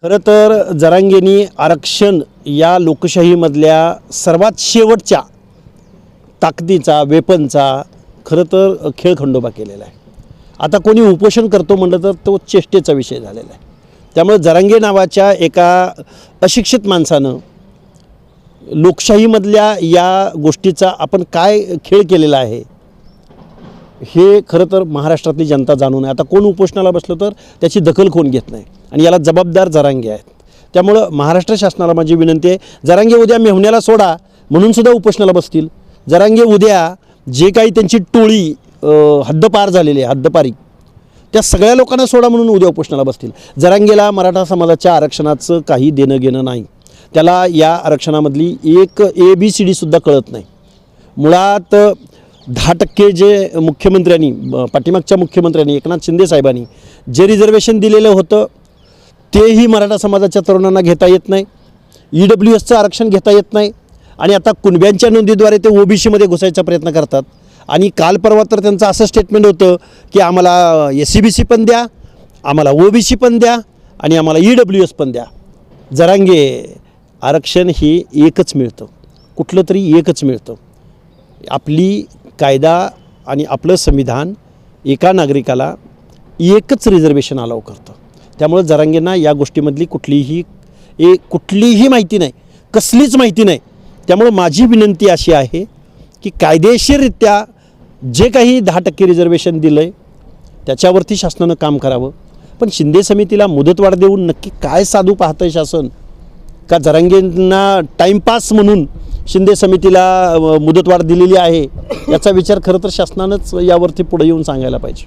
खरं तर जरांगेंनी आरक्षण या लोकशाहीमधल्या सर्वात शेवटच्या ताकदीचा वेपनचा खरं तर खेळखंडोबा केलेला आहे। आता कोणी उपोषण करतो म्हटलं तर तो चेष्टेचा विषय झालेला आहे। त्यामुळे जरांगे नावाच्या एका अशिक्षित माणसानं लोकशाहीमधल्या या गोष्टीचा आपण काय खेळ केलेला आहे हे खरं तर महाराष्ट्रातली जनता जाणून आहे। आता कोण उपोषणाला बसलं तर त्याची दखल कोण घेत नाही आणि याला जबाबदार जरांगे आहेत। त्यामुळं महाराष्ट्र शासनाला माझी विनंती आहे, जरांगे उद्या मेहुण्याला सोडा म्हणून सुद्धा उपोषणाला बसतील। जरांगे उद्या जे काही त्यांची टोळी हद्दपार झालेली आहे, हद्दपारी, त्या सगळ्या लोकांना सोडा म्हणून उद्या उपोषणाला बसतील। जरांगेला मराठा समाजाच्या आरक्षणाचं काही देणं घेणं नाही। त्याला या आरक्षणामधली एक ABCD सुद्धा कळत नाही। मुळात 10% जे मुख्यमंत्र्यांनी पाठीमागच्या मुख्यमंत्र्यांनी एकनाथ शिंदे साहेबांनी जे रिझर्वेशन दिलेलं होतं तेही मराठा समाजाच्या तरुणांना घेता येत नाही। EWSचं आरक्षण घेता येत नाही आणि आता कुणब्यांच्या नोंदीद्वारे ते OBCमध्ये घुसायचा प्रयत्न करतात। आणि काल परवा तर त्यांचं असं स्टेटमेंट होतं की आम्हाला SCBC पण द्या, आम्हाला OBC पण द्या आणि आम्हाला EWS पण द्या। जरांगे आरक्षण हे एकच मिळतं, कुठलं तरी एकच मिळतं। आपली कायदा आणि आपलं संविधान एका नागरिकाला एकच रिझर्वेशन अलाव करतं। त्यामुळे जरांगेंना या गोष्टीमधली कुठलीही माहिती नाही, कसलीच माहिती नाही। त्यामुळे माझी विनंती अशी आहे की कायदेशीररित्या जे काही 10% रिझर्वेशन दिलं आहे त्याच्यावरती शासनानं काम करावं। पण शिंदे समितीला मुदतवाढ देऊन नक्की काय साधू पाहतं आहे शासन? का जरांगेंना टाईमपास म्हणून शिंदे समितीला मुदतवाढ दिलेली आहे याचा विचार खरं तर शासनानंच यावरती पुढे येऊन सांगायला पाहिजे।